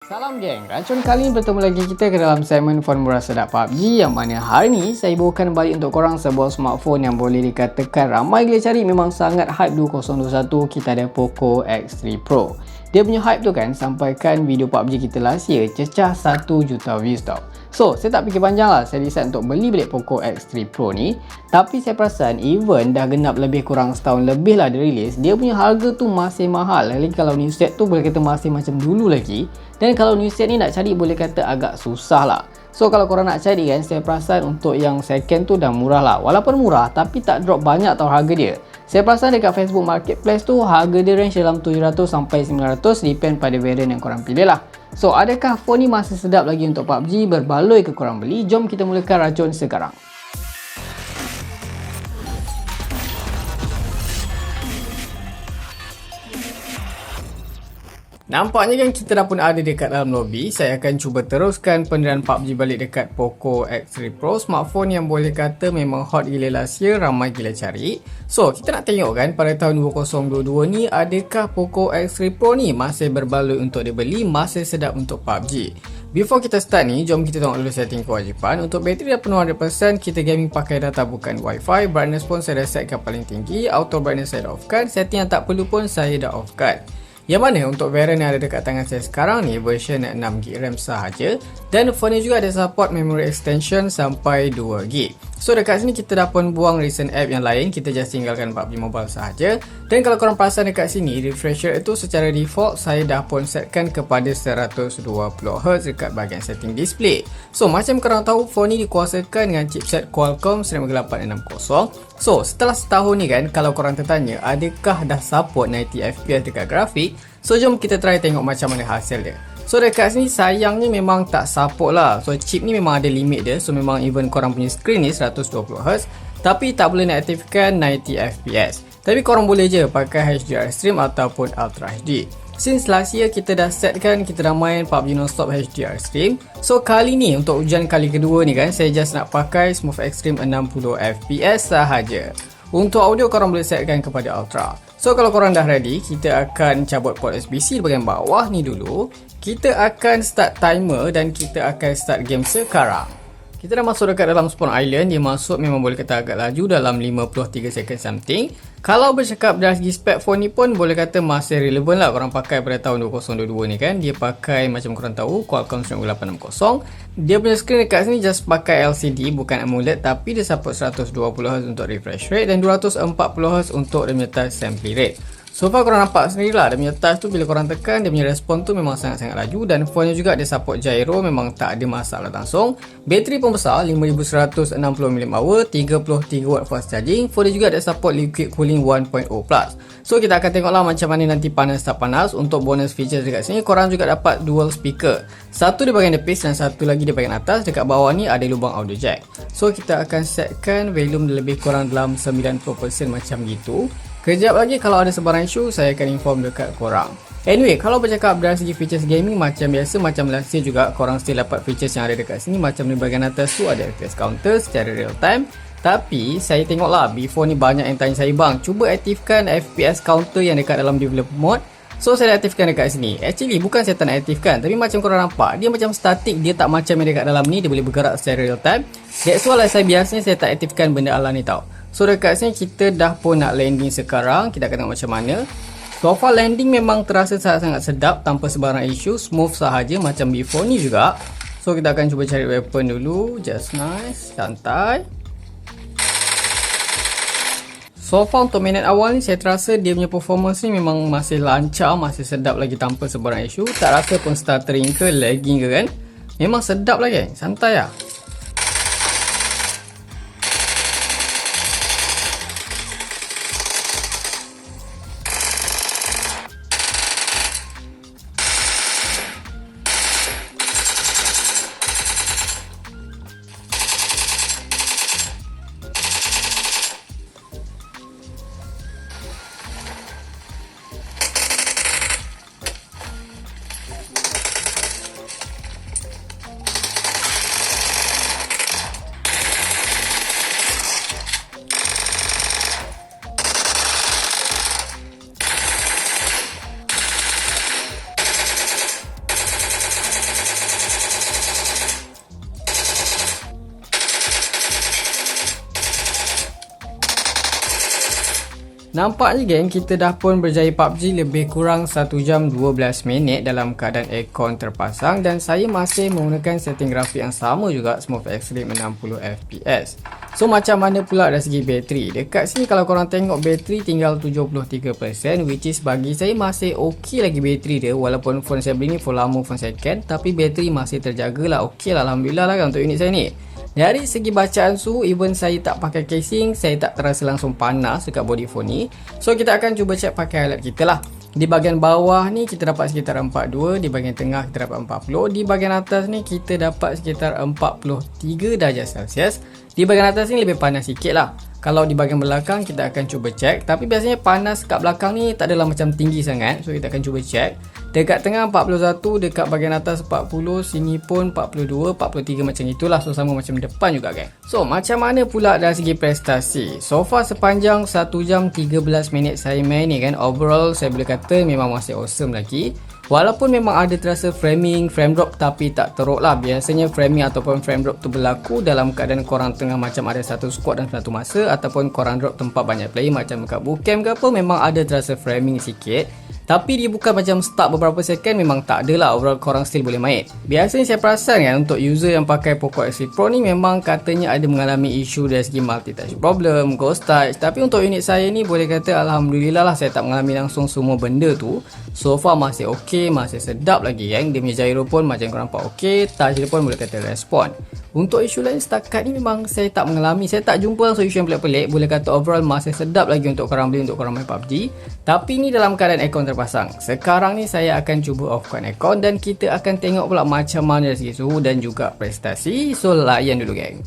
Salam geng, Racun kali ini bertemu lagi kita ke dalam segmen Formula Sedap PUBG, yang mana hari ni saya bawakan balik untuk korang sebuah smartphone yang boleh dikatakan ramai gila cari. Memang sangat hype 2021. Kita ada Poco X3 Pro. Dia punya hype tu kan sampaikan video PUBG kita last year cecah 1 juta views tau. So, saya tak fikir panjang lah, saya decide untuk beli balik Poco X3 Pro ni. Tapi saya perasan even dah genap lebih kurang setahun lebih lah dia release, dia punya harga tu masih mahal. Lagi kalau new set tu boleh kata masih macam dulu lagi. Dan kalau new set ni nak cari boleh kata agak susah lah. So kalau korang nak cari kan, saya perasan untuk yang second tu dah murah lah. Walaupun murah tapi tak drop banyak tau harga dia. Saya perasan dekat Facebook Marketplace tu harga dia range dalam 700 sampai 900, depend pada variant yang korang pilih lah. So adakah phone ni masih sedap lagi untuk PUBG? Berbaloi ke korang beli? Jom kita mulakan racun sekarang. Nampaknya kan kita dah pun ada dekat dalam lobby. Saya akan cuba teruskan penderian PUBG balik dekat Poco X3 Pro. Smartphone yang boleh kata memang hot gila last year, ramai gila cari. So kita nak tengok kan pada tahun 2022 ni, adakah Poco X3 Pro ni masih berbaloi untuk dibeli, masih sedap untuk PUBG. Before kita start ni, jom kita tengok dulu setting kewajipan. Untuk bateri dah penuh 100%, kita gaming pakai data bukan wifi. Brightness pun saya dah setkan paling tinggi. Auto brightness saya dah offkan. Setting yang tak perlu pun saya dah offkan. Yang mana untuk variant yang ada dekat tangan saya sekarang ni, version 6GB RAM sahaja. Dan phone ni juga ada support memory extension sampai 2GB. So dekat sini kita dah pun buang recent app yang lain, kita just tinggalkan PUBG Mobile sahaja. Dan kalau korang perasan dekat sini, refresh rate itu secara default saya dah pun setkan kepada 120Hz dekat bahagian setting display. So macam korang tahu, phone ni dikuasakan dengan chipset Qualcomm Snapdragon 860. So setelah setahun ni kan, kalau korang tertanya adakah dah support 90fps dekat grafik, so jom kita try tengok macam mana hasil dia. So dekat sini sayangnya memang tak support lah. So chip ni memang ada limit dia. So memang even korang punya screen ni 120Hz, tapi tak boleh nak aktifkan 90fps. Tapi korang boleh je pakai HDR stream ataupun Ultra HD. Since last year kita dah setkan, kita dah main PUBG non-stop HDR stream. So kali ni untuk ujian kali kedua ni kan, saya just nak pakai Smooth Extreme 60fps sahaja. Untuk audio korang boleh setkan kepada Ultra. So kalau korang dah ready, kita akan cabut port USB-C di bahagian bawah ni dulu. Kita akan start timer dan kita akan start game sekarang. Kita dah masuk dekat dalam Spawn Island. Dia masuk memang boleh kata agak laju dalam 53 second something. Kalau bercakap dari segi spek phone ni pun boleh kata masih relevan lah korang pakai pada tahun 2022 ni kan. Dia pakai macam korang tahu Qualcomm Snapdragon 860. Dia punya screen dekat sini just pakai LCD bukan AMOLED, tapi dia support 120Hz untuk refresh rate dan 240Hz untuk dia punya touch sampling rate. So far korang nampak sendiri lah, dia punya touch tu bila korang tekan, dia punya respon tu memang sangat-sangat laju. Dan phone ni juga dia support gyro, memang tak ada masalah langsung. Bateri pun besar, 5160mAh, 33W fast charging. Phone ni juga ada support liquid cooling 1.0+. So kita akan tengoklah macam mana nanti panas tak panas. Untuk bonus features dekat sini, korang juga dapat dual speaker. Satu di bahagian depis dan satu lagi di bahagian atas. Dekat bawah ni ada lubang audio jack. So kita akan setkan volume lebih kurang dalam 90% macam gitu. Kejap lagi kalau ada sebarang isu, saya akan inform dekat korang. Anyway, kalau bercakap dari segi features gaming, macam biasa, macam last year juga, korang still dapat features yang ada dekat sini. Macam di bahagian atas tu ada FPS counter secara real time. Tapi saya tengoklah before ni banyak yang tanya saya, bang, cuba aktifkan FPS counter yang dekat dalam developer mode. So saya dah aktifkan dekat sini. Actually bukan saya tak nak aktifkan, tapi macam korang nampak, dia macam static. Dia tak macam yang dekat dalam ni, dia boleh bergerak secara real time. That's why saya biasanya saya tak aktifkan benda ala ni tau. So dekat sini kita dah pun nak landing sekarang. Kita akan tengok macam mana. So far landing memang terasa sangat-sangat sedap tanpa sebarang isu, smooth sahaja macam before ni juga. So kita akan cuba cari weapon dulu. Just nice, santai. So far untuk minit awal ni saya terasa dia punya performance ni memang masih lancar, masih sedap lagi tanpa sebarang isu. Tak rasa pun stuttering ke lagging ke kan. Memang sedap lah kan, santai lah. Nampaknya geng, kita dah pun berjaya PUBG lebih kurang 1 jam 12 minit dalam keadaan aircon terpasang dan saya masih menggunakan setting grafik yang sama juga, Smooth Extreme 60fps. So macam mana pula dari segi bateri? Dekat sini kalau korang tengok bateri tinggal 73%, which is bagi saya masih ok lagi bateri dia, walaupun phone saya beli ni phone lama, phone second, tapi bateri masih terjaga lah, ok lah, Alhamdulillah lah kan untuk unit saya ni. Dari segi bacaan suhu, even saya tak pakai casing, saya tak terasa langsung panas dekat body phone ni. So kita akan cuba check pakai alat kita lah. Di bahagian bawah ni kita dapat sekitar 42, di bahagian tengah kita dapat 40, di bahagian atas ni kita dapat sekitar 43 darjah Celsius. Di bahagian atas ni lebih panas sikit lah. Kalau di bahagian belakang kita akan cuba check, tapi biasanya panas kat belakang ni tak adalah macam tinggi sangat. So kita akan cuba check. Dekat tengah 41, dekat bahagian atas 40, sini pun 42, 43 macam itulah. So sama macam depan juga kan. So macam mana pula dari segi prestasi? So far sepanjang 1 jam 13 minit saya main ni kan, overall saya boleh kata memang masih awesome lagi. Walaupun memang ada terasa framing, frame drop, tapi tak teruk lah. Biasanya framing ataupun frame drop tu berlaku dalam keadaan korang tengah macam ada satu squad dan satu masa, ataupun korang drop tempat banyak player macam dekat bootcamp ke apa, memang ada terasa framing sikit. Tapi dia bukan macam start beberapa second, memang tak ada lah, overall korang still boleh main. Biasanya saya perasan kan, untuk user yang pakai Poco X3 Pro ni memang katanya ada mengalami isu dari segi multi-touch problem, ghost touch. Tapi untuk unit saya ni boleh kata Alhamdulillah lah, saya tak mengalami langsung semua benda tu. So far masih ok, masih sedap lagi kan. Dia punya gyro pun macam korang nampak ok, touch dia pun boleh kata respon. Untuk isu lain setakat ni memang saya tak mengalami, saya tak jumpa langsung isu yang pelik-pelik. Boleh kata overall masih sedap lagi untuk korang beli, untuk korang main PUBG. Tapi ni dalam keadaan aircon terpasang. Sekarang ni saya akan cuba offkan aircon dan kita akan tengok pula macam mana dari segi suhu dan juga prestasi. So layan dulu geng.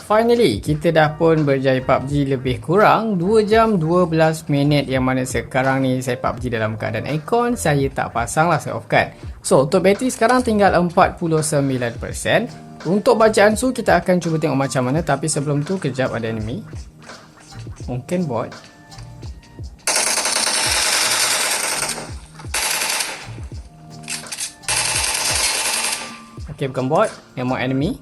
Finally, kita dah pun berjaya PUBG lebih kurang 2 jam 12 minit, yang mana sekarang ni saya PUBG dalam keadaan aircon, saya tak pasang lah, saya offkan. So, untuk bateri sekarang tinggal 49%. Untuk bacaan suhu kita akan cuba tengok macam mana, tapi sebelum tu kejap ada enemy. Mungkin bot. Okay, bukan bot, memang enemy.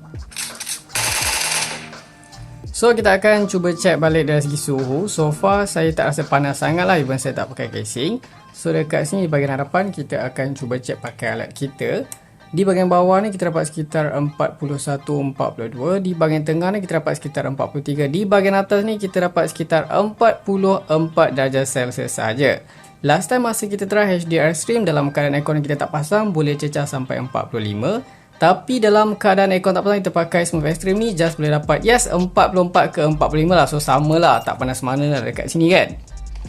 So kita akan cuba check balik dari segi suhu. So far saya tak rasa panas sangat lah, even saya tak pakai casing. So dekat sini di bahagian hadapan kita akan cuba check pakai alat kita. Di bahagian bawah ni kita dapat sekitar 41-42. Di bahagian tengah ni kita dapat sekitar 43. Di bahagian atas ni kita dapat sekitar 44 darjah Celsius saja. Last time masa kita try HDR stream dalam keadaan aircon kita tak pasang, boleh cecah sampai 45. Tapi dalam keadaan aircon tak pasang, kita pakai Smooth Extreme ni just boleh dapat yes 44 ke 45 lah. So sama lah, tak panas mana lah dekat sini kan.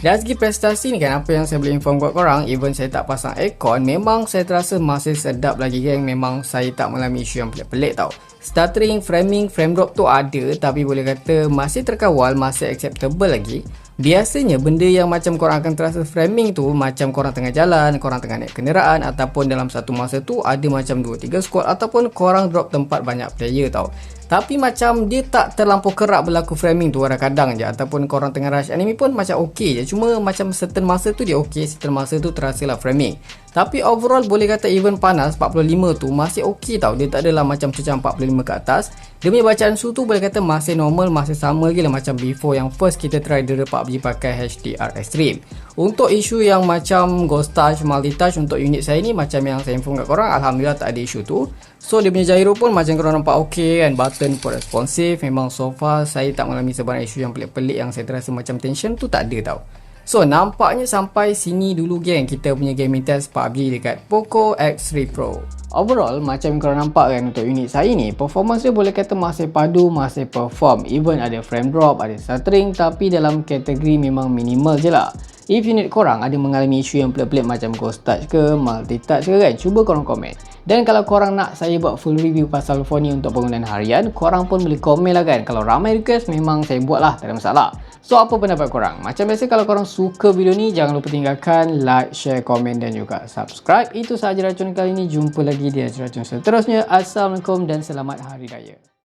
Dari segi prestasi ni kan, apa yang saya boleh inform buat korang, even saya tak pasang aircon, memang saya terasa masih sedap lagi geng. Memang saya tak mengalami isu yang pelik-pelik tau. Stuttering, framing, frame drop tu ada, tapi boleh kata masih terkawal, masih acceptable lagi. Biasanya benda yang macam korang akan terasa framing tu macam korang tengah jalan, korang tengah naik kenderaan, ataupun dalam satu masa tu ada macam 2-3 squad, ataupun korang drop tempat banyak player tau. Tapi macam dia tak terlampau kerap berlaku framing tu kadang-kadang je. Ataupun korang tengah rush anime pun macam okey je. Cuma macam certain masa tu dia okey, certain masa tu terasa lah framing. Tapi overall boleh kata even panas 45 tu masih okey tau. Dia tak adalah macam cecah 45 ke atas. Dia punya bacaan suhu tu boleh kata masih normal, masih sama lagi lah macam before yang first kita try dera PUBG pakai HDR Extreme. Untuk isu yang macam ghost touch, multi touch untuk unit saya ni macam yang saya inform kat korang, alhamdulillah tak ada isu tu. So dia punya gyro pun macam korang nampak okey kan, button pun responsif. Memang so far saya tak mengalami sebarang isu yang pelik-pelik yang saya terasa macam tension tu, tak ada tau. So nampaknya sampai sini dulu geng kita punya gaming test PUBG dekat Poco X3 Pro. Overall macam yang korang nampak kan untuk unit saya ni, performance dia boleh kata masih padu, masih perform. Even ada frame drop, ada stuttering, tapi dalam kategori memang minimal je lah. If unit korang ada mengalami isu yang pelik-pelik macam ghost touch ke, multi touch ke kan, cuba korang komen. Dan kalau korang nak saya buat full review pasal phone ni untuk penggunaan harian, korang pun boleh komen lah kan. Kalau ramai request memang saya buat lah, tak ada masalah. So apa pendapat korang? Macam biasa kalau korang suka video ni, jangan lupa tinggalkan like, share, komen dan juga subscribe. Itu sahaja racun kali ni, jumpa lagi di racun seterusnya. Assalamualaikum dan selamat Hari Raya.